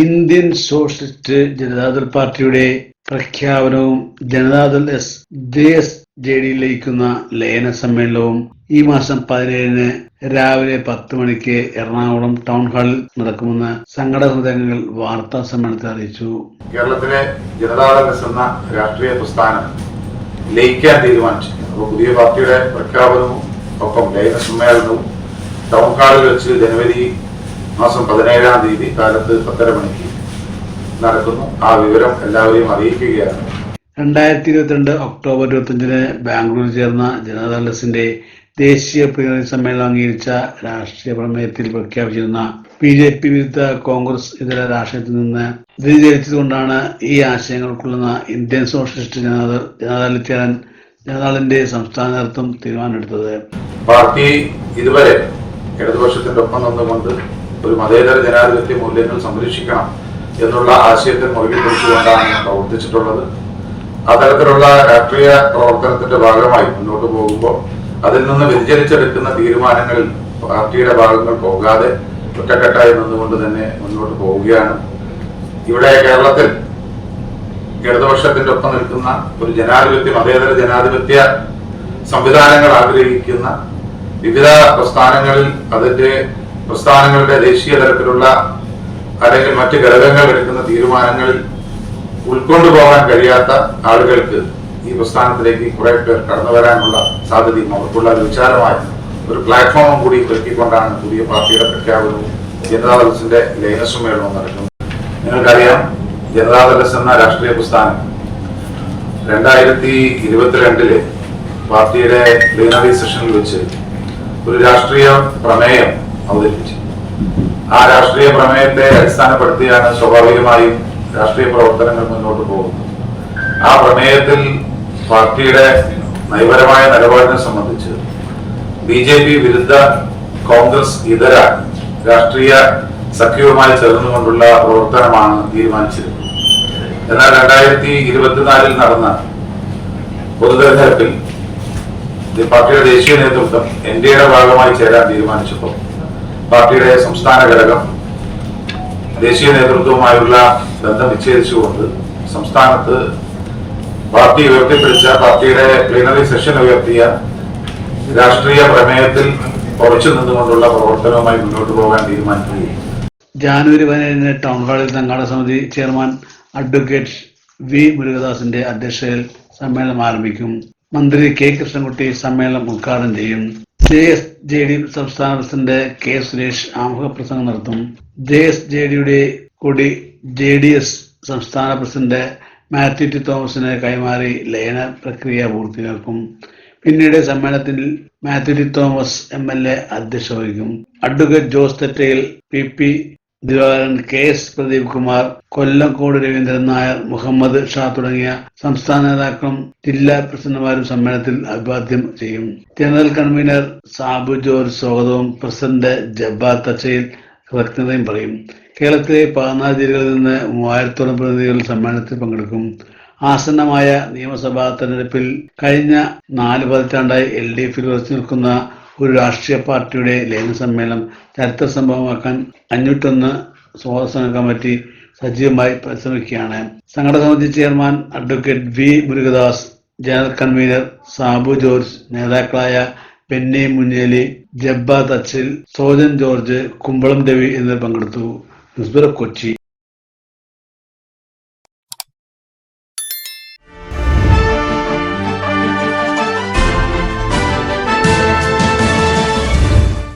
Indian socialist Janata Dal പാർട്ടിയുടെ പ്രഖ്യാപനവും Janata Dal JSJD ലയിക്കുന്ന ലയന സമ്മേളനവും ഈ മാസം 17-ന് രാവിലെ 10 മണിക്ക് എറണാകുളം ടൗൺ ഹാളിൽ നടക്കുമെന്ന് സംഘടനാംഗങ്ങൾ വാർത്താ സമ്മേളനത്തിൽ അറിയിച്ചു. കേരളത്തിലെ ജനതാദൾ എന്ന രാഷ്ട്രീയ പ്രസ്ഥാനം ലയിക്കാൻ തീരുമാനിച്ചു. അപ്പോൾ പുതിയ പാർട്ടിയുടെ പ്രഖ്യാപനവും ഒപ്പം ലയന സമ്മേളനവും ടൗൺ ഹാളിൽ വെച്ച് ജനുവരി മാസം 17-ാം തീയതി കാലത്ത് 10:30 മണിക്ക് നടക്കുന്നു. ആ വിവരം എല്ലാവരെയും അറിയിക്കുകയാണ്. 2022 ഒക്ടോബർ 25-ന് ബാംഗ്ലൂരിൽ ചേർന്ന ജനതാദളിന്റെ ദേശീയ പ്ലീനറി സമ്മേളനം അംഗീകരിച്ച രാഷ്ട്രീയ പ്രമേയത്തിൽ പ്രഖ്യാപിച്ചിരുന്ന BJP വിരുദ്ധ കോൺഗ്രസ് ഇതര രാഷ്ട്രീയത്തിൽ നിന്ന് വ്യതിചലിച്ചതുകൊണ്ടാണ് ഈ ആശയങ്ങൾ ഉൾക്കൊള്ളുന്ന ഇന്ത്യൻ സോഷ്യലിസ്റ്റ് ജനതാദളിന്റെ സംസ്ഥാന നേതൃത്വം തീരുമാനമെടുത്തത്. പാർട്ടി ഇതുവരെ ഇടതുപക്ഷത്തിന്റെ ഒപ്പം നിന്നുകൊണ്ട് ഒരു മതേതര ജനാധിപത്യ മൂല്യങ്ങൾ സംരക്ഷിക്കണം എന്നുള്ള ആശയത്തെ മുറുകെ പിടിച്ചുകൊണ്ടാണ് പ്രവർത്തിച്ചിട്ടുള്ളത്. അത്തരത്തിലുള്ള രാഷ്ട്രീയ പ്രവർത്തനത്തിന്റെ ഭാഗമായി മുന്നോട്ട് പോകുമ്പോൾ അതിൽ നിന്ന് വ്യതിചലിച്ചെടുക്കുന്ന തീരുമാനങ്ങളിൽ പാർട്ടിയുടെ ഭാഗങ്ങൾ പോകാതെ ഒറ്റക്കെട്ടായി നിന്നുകൊണ്ട് തന്നെ മുന്നോട്ട് പോവുകയാണ്. ഇവിടെ കേരളത്തിൽ ഇടതുപക്ഷത്തിന്റെ ഒപ്പം നിൽക്കുന്ന ഒരു മതേതര ജനാധിപത്യ സംവിധാനങ്ങൾ ആഗ്രഹിക്കുന്ന വിവിധ പ്രസ്ഥാനങ്ങളുടെ ദേശീയ തലത്തിലുള്ള അല്ലെങ്കിൽ മറ്റ് ഘടകങ്ങൾ എടുക്കുന്ന തീരുമാനങ്ങളിൽ ഉൾക്കൊണ്ടുപോകാൻ കഴിയാത്ത ആളുകൾക്ക് ഈ പ്രസ്ഥാനത്തിലേക്ക് കുറെ പേർ കടന്നു വരാനുള്ള സാധ്യതയും അവർക്കുള്ള വിചാരമായ ഒരു പ്ലാറ്റ്ഫോമും കൂടി ഒരുക്കിക്കൊണ്ടാണ് പുതിയ പാർട്ടിയുടെ പ്രഖ്യാപനവും ജനതാദളിന്റെ ലയന സമ്മേളനവും നടക്കുന്നത്. നിങ്ങൾക്കറിയാം, ജനതാദൾ എന്ന രാഷ്ട്രീയ പ്രസ്ഥാനം 2022 പാർട്ടിയുടെ പ്ലീനറി സെഷനിൽ വെച്ച് ഒരു രാഷ്ട്രീയ പ്രമേയം അവതരിപ്പിച്ചു. ആ രാഷ്ട്രീയ പ്രമേയത്തെ അടിസ്ഥാനപ്പെടുത്തിയാണ് സ്വാഭാവികമായും രാഷ്ട്രീയ പ്രവർത്തനങ്ങൾ മുന്നോട്ട് പോകുന്നത്. ആ പ്രമേയത്തിൽ പാർട്ടിയുടെ നയപരമായ നിലപാടിനെ സംബന്ധിച്ച് BJP വിരുദ്ധ കോൺഗ്രസ് ഇതര രാഷ്ട്രീയ സഖ്യവുമായി ചേർന്നുകൊണ്ടുള്ള പ്രവർത്തനമാണ് തീരുമാനിച്ചിരുന്നത്. എന്നാൽ 2024 നടന്ന പൊതുതെരഞ്ഞെടുപ്പിൽ പാർട്ടിയുടെ ദേശീയ നേതൃത്വം NDAയുടെ ഭാഗമായി ചേരാൻ തീരുമാനിച്ചപ്പോൾ പാർട്ടിയുടെ സംസ്ഥാന ഘടകം ദേശീയ നേതൃത്വവുമായുള്ള ബന്ധം വിച്ഛേദിച്ചുകൊണ്ട് സംസ്ഥാനത്ത് പാർട്ടി ഉയർത്തിപ്പിടിച്ച പാർട്ടിയുടെ പ്ലീനറി സെഷൻ ഉയർത്തിയ രാഷ്ട്രീയ പ്രമേയത്തിൽ ഉറച്ചു നിന്നുകൊണ്ടുള്ള പ്രവർത്തനവുമായി മുന്നോട്ട് പോകാൻ തീരുമാനിക്കുകയും ജനുവരി 17-ന് ടൗൺ ഹാളിൽ സംഘാടക സമിതി ചെയർമാൻ അഡ്വക്കേറ്റ് V മുരുകദാസിന്റെ അധ്യക്ഷതയിൽ സമ്മേളനം ആരംഭിക്കും. മന്ത്രി K കൃഷ്ണൻകുട്ടി സമ്മേളനം ഉദ്ഘാടനം ചെയ്യും. JSJD സംസ്ഥാന പ്രസിഡന്റ് K സുരേഷ് ആമുഖ പ്രസംഗം നടത്തും. JSJDയുടെ കൊടി JDS സംസ്ഥാന പ്രസിഡന്റ് മാത്യു ടി തോമസിന് കൈമാറി ലയന പ്രക്രിയ പൂർത്തിയാക്കും. പിന്നീട് സമ്മേളനത്തിൽ മാത്യു ടി തോമസ് MLA അധ്യക്ഷത വഹിക്കും. Advocate Jose Thettayil, PP Divakaran, KS Pradeep Kumar, Kollamkode Raveendran Nair, Muhammad Shah തുടങ്ങിയ സംസ്ഥാന നേതാക്കളും ജില്ലാ പ്രസിഡന്റുമാരും സമ്മേളനത്തിൽ അഭിവാദ്യം ചെയ്യും. ജനറൽ കൺവീനർ സാബു ജോർജ് സ്വാഗതവും പ്രസിഡന്റ് ജബ്ബാർ തച്ചയിൽ കൃതജ്ഞതയും പറയും. കേരളത്തിലെ 14 ജില്ലകളിൽ നിന്ന് 3000-ഓളം പ്രതിനിധികൾ സമ്മേളനത്തിൽ പങ്കെടുക്കും. ആസന്നമായ നിയമസഭാ തെരഞ്ഞെടുപ്പിൽ കഴിഞ്ഞ 4 പതിറ്റാണ്ടായി LDFൽ ഉറച്ചു നിൽക്കുന്ന ഒരു രാഷ്ട്രീയ പാർട്ടിയുടെ ലയന സമ്മേളനം ചരിത്ര സംഭവമാക്കാൻ 501 സ്വാഗത കമ്മിറ്റി സജീവമായി പരിശ്രമിക്കുകയാണ്. സംഘടക സമിതി chairman advocate V Murugadas, general convener Sabu George, നേതാക്കളായ ബെന്നി മുഞ്ഞേലി, ജബ്ബാർ തച്ചിൽ, സോജൻ ജോർജ്, കുമ്പളം രവി എന്നിവർ പങ്കെടുത്തു. News bureau, Kochi.